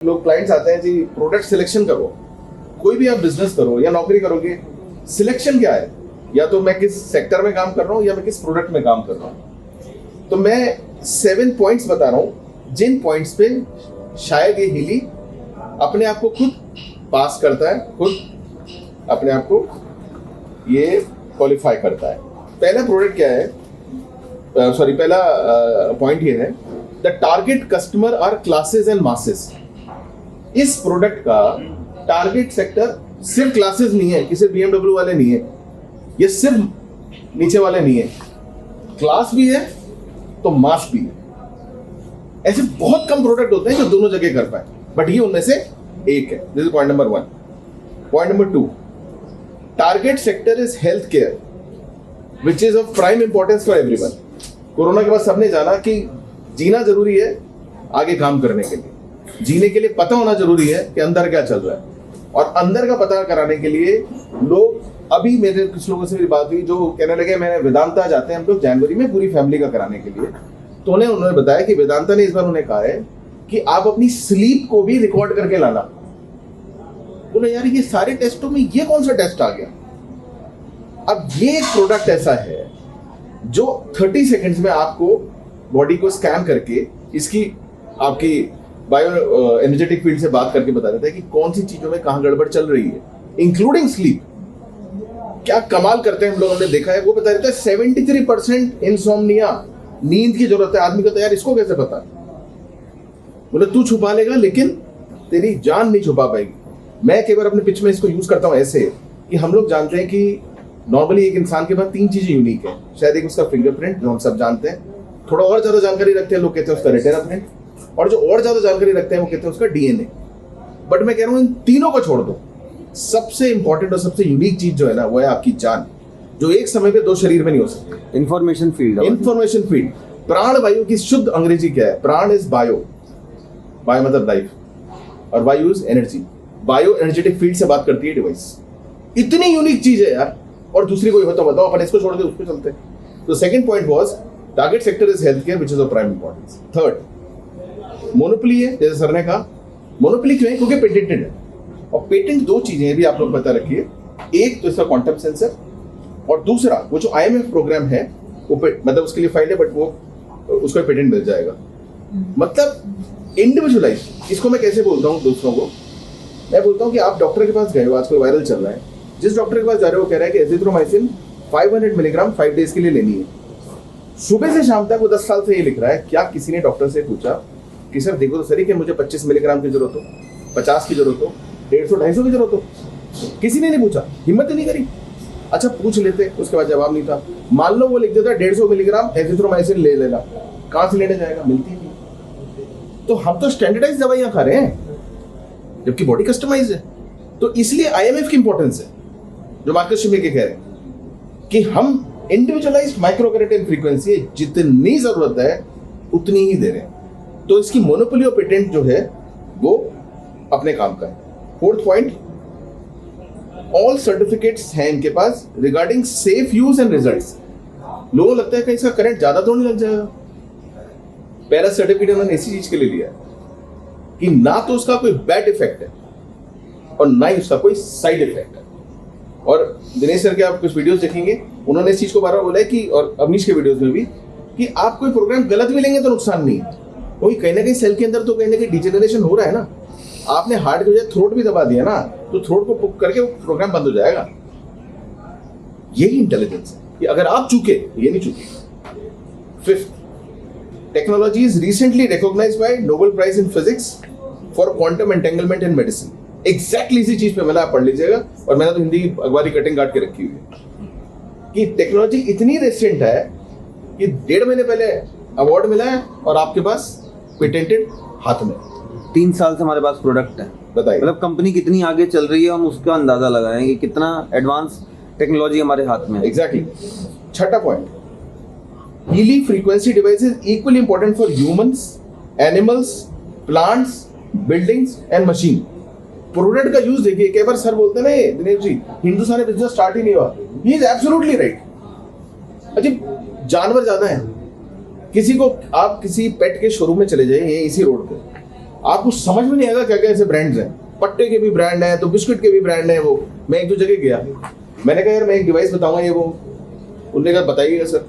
लोग क्लाइंट्स आते हैं जी, प्रोडक्ट सिलेक्शन करो। कोई भी आप बिजनेस करो या नौकरी करोगे, सिलेक्शन क्या है? या तो मैं किस सेक्टर में काम कर रहा हूँ या मैं किस प्रोडक्ट में काम कर रहा हूँ। तो मैं 7 पॉइंट्स बता रहा हूँ, जिन पॉइंट्स पे शायद ये हिली अपने आप को खुद पास करता है, खुद अपने आप को ये क्वालिफाई करता है। पहला प्रोडक्ट क्या है, पहला पॉइंट ये है, the target customer are classes and masses. इस प्रोडक्ट का टारगेट सेक्टर सिर्फ क्लासेस नहीं है कि सिर्फ BMW वाले नहीं है, ये सिर्फ नीचे वाले नहीं है, क्लास भी है तो मास भी है। ऐसे बहुत कम प्रोडक्ट होते हैं जो दोनों जगह कर पाए, बट ये उनमें से एक है। This is point number 1। Point number 2, target sector is health care which is of prime importance for everyone. Corona के बाद सबने जाना कि जीना जरूरी है आगे काम करने के लिए। जीने के लिए पता होना जरूरी है कि अंदर क्या चल रहा है, और अंदर का पता कराने के लिए लोग, अभी मेरे कुछ लोगों से मेरी बात हुई जो कहने लगे मैंने वेदांता जाते हैं हम लोग जनवरी में पूरी फैमिली का कराने के लिए। तो उन्होंने बताया कि वेदांता ने इस बार उन्हें कहा है कि आप अपनी स्लीप को भी रिकॉर्ड करके लाना। बोले यार ये सारे टेस्टों में ये कौन सा टेस्ट आ गया। अब ये एक प्रोडक्ट ऐसा है जो 30 सेकेंड्स में आपको बॉडी को स्कैन करके इसकी आपकी बायो एनर्जेटिक फील्ड से बात करके बता देता है कि कौन सी चीजों में कहां गड़बड़ चल रही है, इंक्लूडिंग स्लीप। क्या कमाल करते हैं हम लोगों ने देखा है, वो बता देता है 73% इंसोम्निया, नींद की जरूरत है आदमी को। तो यार इसको कैसे पता? बोले तू छुपा लेगा लेकिन तेरी जान नहीं छुपा पाएगी। मैं कई बार अपने पिच में इसको यूज करता हूं ऐसे कि हम लोग जानते हैं कि नॉर्मली एक इंसान के पास 3 चीजें यूनिक है। शायद एक उसका फिंगरप्रिंट जो हम सब जानते हैं, थोड़ा और ज्यादा जानकारी रखते हैं लोग कहते हैं उसका रेटिना प्रिंट, और जो और ज्यादा जानकारी रखते हैं वो कहते हैं उसका DNA। बट मैं कह रहा हूं इन तीनों को छोड़ दो, सबसे इंपॉर्टेंट और सबसे यूनिक चीज जो है ना वो है आपकी जान, जो एक समय पे 2 शरीर में नहीं हो सकती। Information field. Information field. प्राण वायु की शुद्ध अंग्रेजी क्या है? प्राण इज बायो, बायो मतलब लाइफ, और वायु is energy. Bio energetic field से बात करती है डिवाइस। इतनी यूनिक चीज है यार, और दूसरी कोई हो तो बताओ, अपन इसको छोड़ दे उसको चलते। तो second point was target sector is health care which is of prime importance. Third, monopoly है, जैसे सर ने कहा। मोनोपोली क्यों है? क्योंकि पेटेंटेड है, और पेटेंट 2 चीजें हैं भी आप लोग बता रखिए। एक तो इसका क्वांटम सेंसर, और दूसरा वो जो IMF प्रोग्राम है वो मतलब उसके लिए फाइल है, बट वो उसको पेटेंट मिल जाएगा। मतलब इंडिविजुअलाइज। इसको मैं कैसे बोलता हूँ दूसरों को? मैं बोलता हूँ कि आप डॉक्टर के पास गए हो, आजकल वायरल चल रहा है, जिस डॉक्टर के पास जा रहे हो वो कह रहा है कि एजिथ्रोमाइसिन 500 मिलीग्राम 5 डेज के लिए लेनी है। सुबह से शाम तक वो 10 साल से ये लिख रहा है। क्या किसी ने डॉक्टर से पूछा कि सर देखो तो सही कि मुझे 25 मिलीग्राम की जरूरत हो, 50 की जरूरत हो, 150-250 की जरूरत हो? किसी ने नहीं पूछा, हिम्मत ही नहीं करी। अच्छा पूछ लेते, उसके बाद जवाब नहीं था। मान लो वो लिख देता 150 मिलीग्राम एजिथ्रोमाइसिन ले लेना, कहां से लेने जाएगा? मिलती नहीं। तो हम तो स्टैंडर्डाइज दवाइयां खा रहे हैं जबकि बॉडी कस्टमाइज है। तो इसलिए IMF की इंपॉर्टेंस है, जो मार्कस शिमेके कह रहे हैं कि हम इंडिविजुअलाइज्ड माइक्रोकेरेटिन फ्रीक्वेंसी जितनी जरूरत है उतनी ही दे रहे हैं। तो इसकी मोनोपोली और पेटेंट जो है वो अपने काम का है। फोर्थ पॉइंट, ऑल सर्टिफिकेट्स हैं इनके पास regarding safe use and results. लोगों को लगता है कि इसका करंट ज्यादा तो नहीं लग जाएगा। पहला सर्टिफिकेट उन्होंने इसी चीज के लिए लिया है कि ना तो उसका कोई बैड इफेक्ट है और ना ही उसका कोई साइड इफेक्ट है। और दिनेश सर के आप कुछ वीडियोस देखेंगे, उन्होंने इस चीज को बार-बार बोला है कि, और अवनीश के वीडियोस में भी, कि आप कोई प्रोग्राम गलत भी लेंगे तो नुकसान नहीं है। कोई कहीं ना कहीं सेल के अंदर तो कहीं ना कहीं डिजेनरेशन हो रहा है ना। आपने हार्ट की वजह थ्रोट भी दबा दिया ना, तो थ्रोट को पुक करके वो प्रोग्राम बंद हो जाएगा। यही इंटेलिजेंस है कि अगर आप चूके ये नहीं चूके। Fifth, technology is recently recognised by Nobel prize in physics for quantum entanglement in medicine. Exactly इसी चीज पे मैंने आप पढ़ लीजिएगा, और मैंने तो हिंदी अखबारी कटिंग काट के रखी हुई है कि टेक्नोलॉजी इतनी रिसेंट है कि 1.5 महीने पहले अवार्ड मिला है और आपके पास पेटेंटेड हाथ में। 3 साल से हमारे पास प्रोडक्ट है। बताइए, मतलब कंपनी कितनी आगे चल रही है, हम उसका अंदाजा लगाएं कि कितना एडवांस टेक्नोलॉजी हमारे हाथ में है। एग्जैक्टली। छठा point, Healy frequency device is equally important for humans, animals, plants, buildings and machine. Product का यूज देखिए। कई बार सर बोलते ना दिनेश जी हिंदुस्तान में बिजनेस स्टार्ट ही नहीं हुआ। He is absolutely right. जानवर ज्यादा है। किसी को आप किसी पेट के शोरूम में चले जाइए इसी रोड पे, आपको समझ में नहीं आएगा क्या क्या ऐसे ब्रांड्स हैं। पट्टे के भी ब्रांड हैं, तो बिस्किट के भी ब्रांड हैं। वो मैं एक दो जगह गया, मैंने कहा यार मैं एक डिवाइस बताऊंगा ये वो, उन्होंने कहा बताइएगा सर।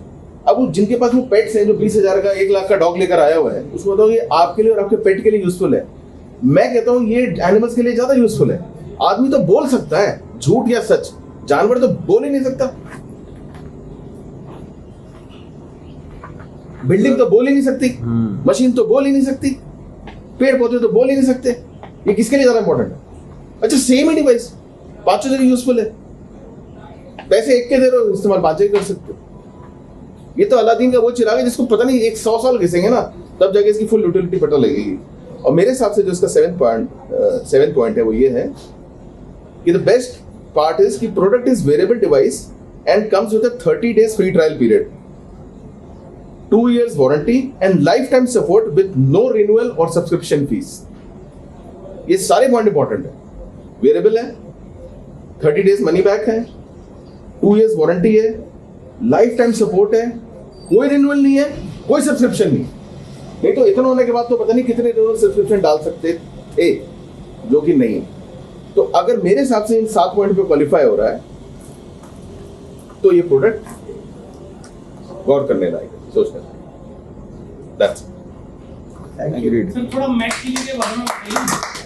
अब वो जिनके पास वो पेट्स हैं, जो 20,000 का 1 लाख का डॉग लेकर आया हुआ है, उसको बताओ ये आपके लिए और आपके पेट के लिए यूजफुल है। मैं कहता हूँ ये एनिमल्स के लिए ज्यादा यूजफुल है। आदमी तो बोल सकता है झूठ या सच, जानवर तो बोल ही नहीं सकता। बिल्डिंग तो बोल ही नहीं सकती, मशीन तो बोल ही नहीं सकती, पेड़ पौधे तो बोल ही नहीं सकते। ये किसके लिए ज्यादा इंपॉर्टेंट है? अच्छा सेम ही डिवाइस पांचों जगह यूजफुल है, पैसे एक के दे रहे हो, इस्तेमाल 5 जगह कर सकते हो। ये तो अलादीन का वो चिराग है जिसको पता नहीं 100 साल घिसेंगे ना तब जाके इसकी फुल यूटिलिटी पता लगेगी। और मेरे हिसाब से जो इसका 7 पॉइंट है वो ये है कि द बेस्ट पार्ट इज कि product is wearable device and comes with a 30 days free trial period, 2 years warranty and lifetime support with no renewal और सब्सक्रिप्शन फीस। ये सारे पॉइंट इंपॉर्टेंट है। वेरिएबल है, 30 days मनी बैक है, 2 years warranty है, life time support है, कोई renewal नहीं है, कोई सब्सक्रिप्शन नहीं तो इतना होने के बाद तो पता नहीं कितने रिन्यूअल सब्सक्रिप्शन डाल सकते थे, जो कि नहीं। तो अगर मेरे हिसाब से इन 7 पॉइंट पे क्वालिफाई हो रहा है तो ये प्रोडक्ट गौर करने लायक है, सोचने लायक। That's thank you. सर थोड़ा मैट के बारे में बताइए।